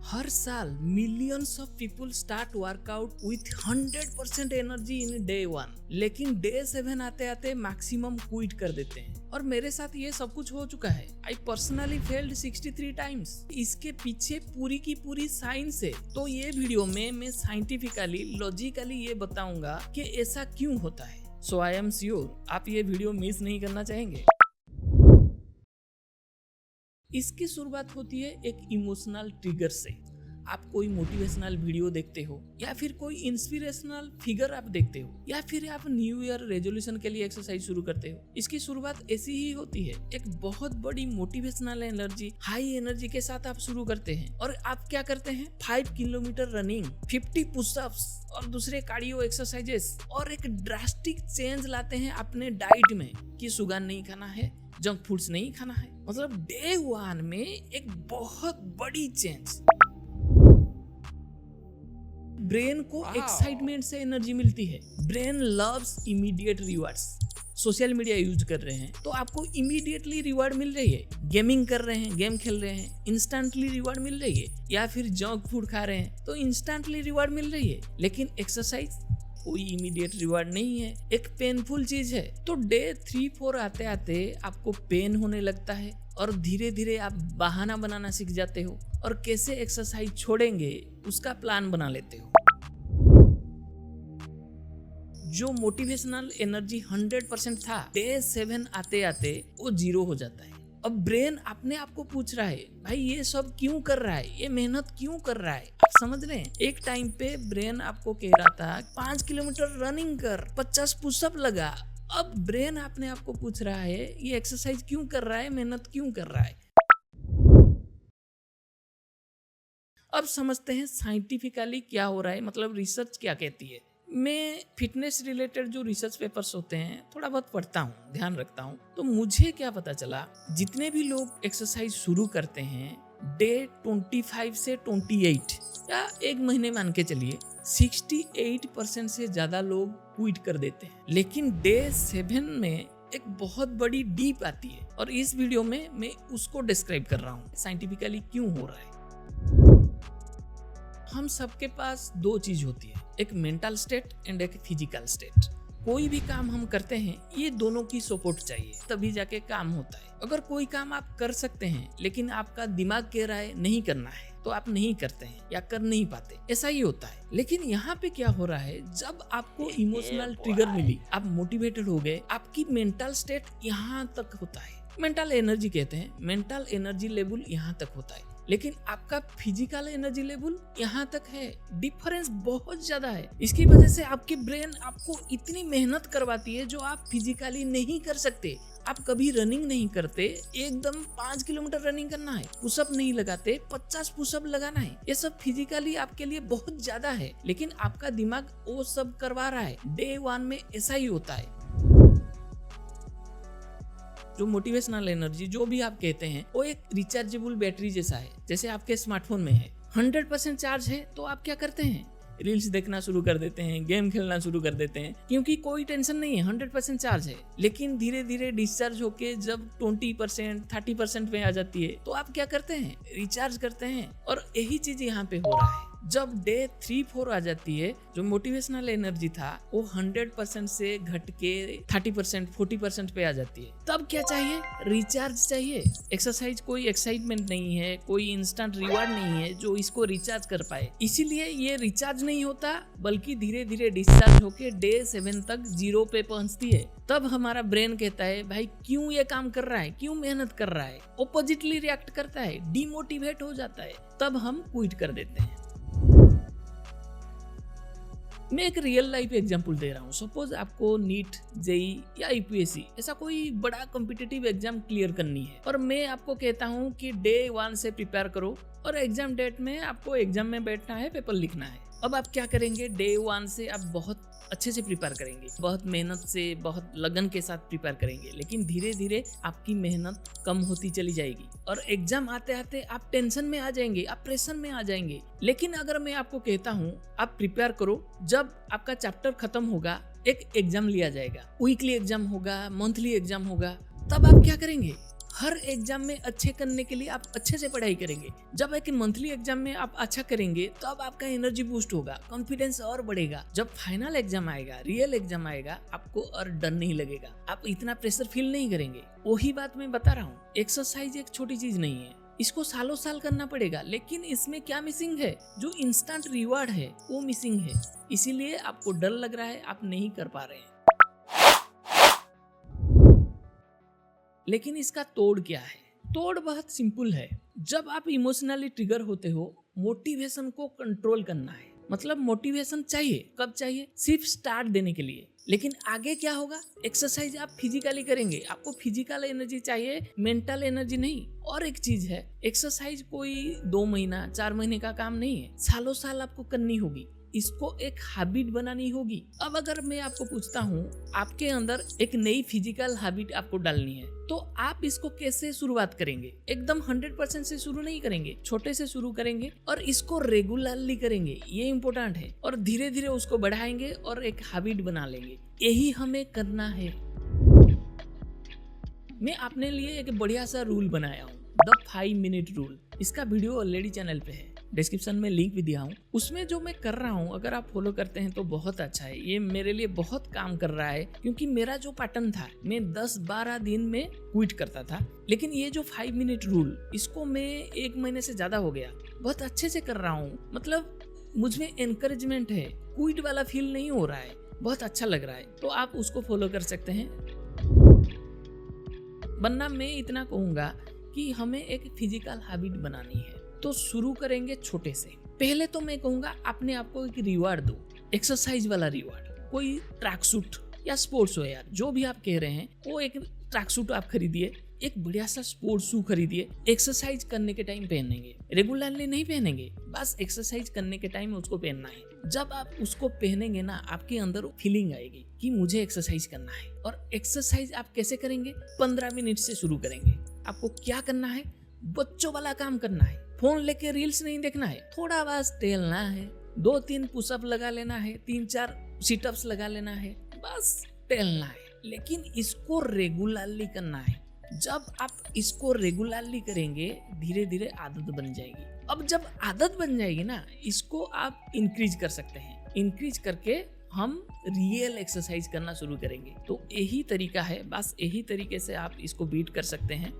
हर साल millions of people start workout with 100% energy in day 1, लेकिन day 7 आते आते मैक्सिमम क्विट कर देते हैं। और मेरे साथ ये सब कुछ हो चुका है। I personally failed 63 times. इसके पीछे पूरी की पूरी साइंस है। तो ये वीडियो में मैं साइंटिफिकली लॉजिकली ये बताऊंगा कि ऐसा क्यों होता है। सो आई एम श्योर आप ये वीडियो मिस नहीं करना चाहेंगे। इसकी शुरुआत होती है एक इमोशनल ट्रिगर से। आप कोई मोटिवेशनल वीडियो देखते हो, या फिर कोई इंस्पिरेशनल फिगर आप देखते हो, या फिर आप न्यू ईयर रेजोल्यूशन के लिए एक्सरसाइज शुरू करते हो। इसकी शुरुआत ऐसी ही होती है, एक बहुत बड़ी मोटिवेशनल एनर्जी, हाई एनर्जी के साथ आप शुरू करते हैं। और आप क्या करते हैं? 5 किलोमीटर रनिंग, 50 पुशअप्स और दूसरे कार्डियो एक्सरसाइजेस, और एक ड्रास्टिक चेंज लाते हैं अपने डाइट में कि शुगर नहीं खाना है, जंक फूड्स नहीं खाना है। मतलब डे 1 में एक बहुत बड़ी चेंज। ब्रेन को एक्साइटमेंट से एनर्जी मिलती है। Brain loves immediate rewards. Social media use कर रहे हैं तो आपको इमीडिएटली रिवार्ड मिल रही है। गेमिंग कर रहे हैं, गेम खेल रहे हैं, इंस्टेंटली रिवार्ड मिल रही है। या फिर जंक फूड खा रहे हैं तो इंस्टेंटली रिवार्ड मिल रही है। लेकिन एक्सरसाइज कोई इमीडिएट रिवार्ड नहीं है, एक पेनफुल चीज है। तो डे 3-4 आते आते आपको पेन होने लगता है और धीरे धीरे आप बहाना बनाना सीख जाते हो और कैसे एक्सरसाइज छोड़ेंगे उसका प्लान बना लेते हो। जो मोटिवेशनल एनर्जी 100% था, डे 7 आते आते वो 0 हो जाता है। अब ब्रेन अपने आप को पूछ रहा है, भाई ये सब क्यों कर रहा है, ये मेहनत क्यों कर रहा है। आप समझ रहे हैं? एक टाइम पे ब्रेन आपको कह रहा था 5 किलोमीटर रनिंग कर, 50 पुशअप लगा। अब ब्रेन अपने आप को पूछ रहा है ये एक्सरसाइज क्यों कर रहा है, मेहनत क्यों कर रहा है। अब समझते हैं साइंटिफिकली क्या हो रहा है, मतलब रिसर्च क्या कहती है। मैं फिटनेस रिलेटेड जो रिसर्च पेपर्स होते हैं थोड़ा बहुत पढ़ता हूँ, ध्यान रखता हूँ। तो मुझे क्या पता चला, जितने भी लोग एक्सरसाइज शुरू करते हैं डे 25 से 28 या एक महीने मान के चलिए, 68% से ज्यादा लोग क्विट कर देते हैं। लेकिन डे 7 में एक बहुत बड़ी डीप आती है और इस वीडियो में मैं उसको डिस्क्राइब कर रहा हूँ साइंटिफिकली क्यों हो रहा है। हम सबके पास 2 चीज होती है, एक मेंटल स्टेट एंड एक फिजिकल स्टेट। कोई भी काम हम करते हैं ये दोनों की सपोर्ट चाहिए, तभी जाके काम होता है। अगर कोई काम आप कर सकते हैं लेकिन आपका दिमाग कह रहा है नहीं करना है तो आप नहीं करते हैं या कर नहीं पाते, ऐसा ही होता है। लेकिन यहाँ पे क्या हो रहा है, जब आपको इमोशनल ट्रिगर मिली, आप मोटिवेटेड हो गए, आपकी मेंटल स्टेट यहाँ तक होता है, मेंटल एनर्जी कहते हैं, मेंटल एनर्जी लेवल यहाँ तक होता है। लेकिन आपका फिजिकल एनर्जी लेवल यहाँ तक है। डिफरेंस बहुत ज्यादा है। इसकी वजह से आपकी ब्रेन आपको इतनी मेहनत करवाती है जो आप फिजिकली नहीं कर सकते। आप कभी रनिंग नहीं करते, एकदम 5 किलोमीटर रनिंग करना है, पुशअप नहीं लगाते, 50 पुशअप लगाना है, ये सब फिजिकली आपके लिए बहुत ज्यादा है। लेकिन आपका दिमाग वो सब करवा रहा है। डे 1 में ऐसा ही होता है। जो मोटिवेशनल एनर्जी जो भी आप कहते हैं वो एक रिचार्जेबल बैटरी जैसा है। जैसे आपके स्मार्टफोन में है, 100% चार्ज है तो आप क्या करते हैं? रील्स देखना शुरू कर देते हैं, गेम खेलना शुरू कर देते हैं, क्योंकि कोई टेंशन नहीं है, 100% चार्ज है। लेकिन धीरे धीरे डिस्चार्ज होके जब 20% 30% पे आ जाती है तो आप क्या करते हैं? रिचार्ज करते हैं। और यही चीज यहाँ पे हो रहा है। जब डे 3-4 आ जाती है, जो मोटिवेशनल एनर्जी था वो 100% से घट के 30% 40% पे आ जाती है। तब क्या चाहिए? रिचार्ज चाहिए। एक्सरसाइज कोई एक्साइटमेंट नहीं है, कोई इंस्टेंट रिवार्ड नहीं है जो इसको रिचार्ज कर पाए। इसीलिए ये रिचार्ज नहीं होता, बल्कि धीरे धीरे डिस्चार्ज होके डे 7 तक 0 पे पहुंचती है। तब हमारा ब्रेन कहता है भाई क्यों ये काम कर रहा है, क्यों मेहनत कर रहा है, ऑपोजिटली रिएक्ट करता है, डिमोटिवेट हो जाता है। तब हम क्विट कर देते हैं। मैं एक रियल लाइफ एग्जांपल दे रहा हूँ। सपोज आपको नीट, जेई या यूपीएससी ऐसा कोई बड़ा कॉम्पिटिटिव एग्जाम क्लियर करनी है और मैं आपको कहता हूँ कि डे 1 से प्रिपेयर करो और एग्जाम डेट में आपको एग्जाम में बैठना है, पेपर लिखना है। अब आप क्या करेंगे? डे 1 से आप बहुत अच्छे से प्रिपेयर करेंगे, बहुत मेहनत से, बहुत लगन के साथ प्रिपेयर करेंगे। लेकिन धीरे धीरे आपकी मेहनत कम होती चली जाएगी और एग्जाम आते आते आप टेंशन में आ जाएंगे, आप प्रेशर में आ जाएंगे। लेकिन अगर मैं आपको कहता हूँ आप प्रिपेयर करो, जब आपका चैप्टर खत्म होगा एक एग्जाम लिया जाएगा, वीकली एग्जाम होगा, मंथली एग्जाम होगा, तब आप क्या करेंगे? हर एग्जाम में अच्छे करने के लिए आप अच्छे से पढ़ाई करेंगे। जब एक मंथली एग्जाम में आप अच्छा करेंगे तब आपका एनर्जी बूस्ट होगा, कॉन्फिडेंस और बढ़ेगा। जब फाइनल एग्जाम आएगा, रियल एग्जाम आएगा, आपको और डर नहीं लगेगा, आप इतना प्रेशर फील नहीं करेंगे। वही बात मैं बता रहा हूँ, एक्सरसाइज एक छोटी चीज नहीं है, इसको सालों साल करना पड़ेगा। लेकिन इसमें क्या मिसिंग है, जो इंस्टेंट रिवार्ड है वो मिसिंग है। इसीलिए आपको डर लग रहा है, आप नहीं कर पा रहे हैं। लेकिन इसका तोड़ क्या है? तोड़ बहुत सिंपल है। जब आप इमोशनली ट्रिगर होते हो, मोटिवेशन को कंट्रोल करना है। मतलब मोटिवेशन चाहिए, कब चाहिए? सिर्फ स्टार्ट देने के लिए। लेकिन आगे क्या होगा? एक्सरसाइज आप फिजिकली करेंगे, आपको फिजिकल एनर्जी चाहिए, मेंटल एनर्जी नहीं। और एक चीज है, एक्सरसाइज कोई 2 महीना 4 महीने का काम नहीं है, सालों साल आपको करनी होगी। इसको एक हैबिट बनानी होगी। अब अगर मैं आपको पूछता हूँ, आपके अंदर एक नई फिजिकल हैबिट आपको डालनी है, तो आप इसको कैसे शुरुआत करेंगे? एकदम 100% से शुरू नहीं करेंगे, छोटे से शुरू करेंगे और इसको रेगुलरली करेंगे, ये इम्पोर्टेंट है। और धीरे धीरे उसको बढ़ाएंगे और एक हैबिट बना लेंगे। यही हमें करना है। मैं अपने लिए एक बढ़िया सा रूल बनाया हूँ, द 5 मिनट रूल। इसका वीडियो ऑलरेडी चैनल पे है, डिस्क्रिप्शन में लिंक भी दिया हूँ। उसमें जो मैं कर रहा हूँ, अगर आप फॉलो करते हैं तो बहुत अच्छा है। ये मेरे लिए बहुत काम कर रहा है, क्योंकि मेरा जो पैटर्न था, मैं 10-12 दिन में क्विट करता था। लेकिन ये जो 5 मिनट रूल, इसको मैं 1 महीने से ज्यादा हो गया, बहुत अच्छे से कर रहा हूँ। मतलब मुझमें एनकरेजमेंट है, क्विट वाला फील नहीं हो रहा है, बहुत अच्छा लग रहा है। तो आप उसको फॉलो कर सकते हैं। वरना मैं इतना कहूँगा कि हमें एक फिजिकल हैबिट बनानी है, तो शुरू करेंगे छोटे से। पहले तो मैं कहूँगा अपने आप को एक रिवार्ड दो, एक्सरसाइज वाला रिवार्ड। कोई ट्रैक सूट या स्पोर्ट्स वेयर, जो भी आप कह रहे हैं, वो एक ट्रैक सूट आप खरीदिए, एक बढ़िया सा स्पोर्ट्स शू खरीदिए। एक्सरसाइज करने के टाइम पहनेंगे, रेगुलरली नहीं पहनेंगे, बस एक्सरसाइज करने के टाइम उसको पहनना है। जब आप उसको पहनेंगे ना, आपके अंदर फीलिंग आएगी कि मुझे एक्सरसाइज करना है। और एक्सरसाइज आप कैसे करेंगे? 15 मिनट से शुरू करेंगे। आपको क्या करना है? बच्चों वाला काम करना है। फोन लेके रील्स नहीं देखना है, थोड़ा बस टहलना है, 2-3 पुशअप लगा लेना है, 3-4 सिटअप्स लगा लेना है, बस टहलना है। लेकिन इसको रेगुलरली करना है। जब आप इसको रेगुलरली करेंगे, धीरे धीरे आदत बन जाएगी। अब जब आदत बन जाएगी ना, इसको आप इंक्रीज कर सकते हैं। इंक्रीज करके हम रियल एक्सरसाइज करना शुरू करेंगे। तो यही तरीका है, बस यही तरीके से आप इसको बीट कर सकते हैं।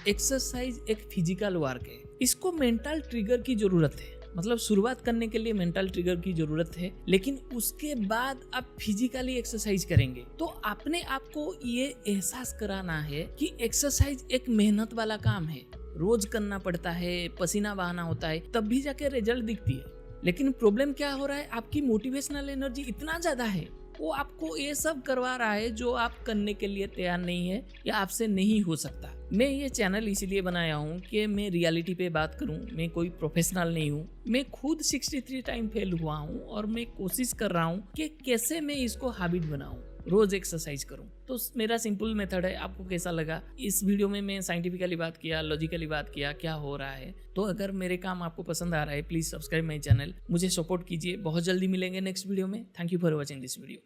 एक्सरसाइज एक फिजिकल वर्क है, इसको मेंटल ट्रिगर की जरूरत है। मतलब शुरुआत करने के लिए मेंटल ट्रिगर की जरूरत है, लेकिन उसके बाद आप फिजिकली एक्सरसाइज करेंगे तो अपने आप को ये एहसास कराना है कि एक्सरसाइज एक मेहनत वाला काम है, रोज करना पड़ता है, पसीना बहाना होता है, तब भी जाके रिजल्ट दिखती है। लेकिन प्रॉब्लम क्या हो रहा है, आपकी मोटिवेशनल एनर्जी इतना ज्यादा है, वो आपको ये सब करवा रहा है जो आप करने के लिए तैयार नहीं है या आपसे नहीं हो सकता। मैं ये चैनल इसीलिए बनाया हूँ कि मैं रियलिटी पे बात करूँ। मैं कोई प्रोफेशनल नहीं हूँ, मैं खुद 63 टाइम फेल हुआ हूँ और मैं कोशिश कर रहा हूँ कि कैसे मैं इसको हैबिट बनाऊँ, रोज एक्सरसाइज करूँ। तो मेरा सिंपल मेथड है। आपको कैसा लगा? इस वीडियो में मैं साइंटिफिकली बात किया, लॉजिकली बात किया, क्या हो रहा है। तो अगर मेरे काम आपको पसंद आ रहा है, प्लीज सब्सक्राइब माई चैनल, मुझे सपोर्ट कीजिए। बहुत जल्दी मिलेंगे नेक्स्ट वीडियो में। Thank you for watching this video.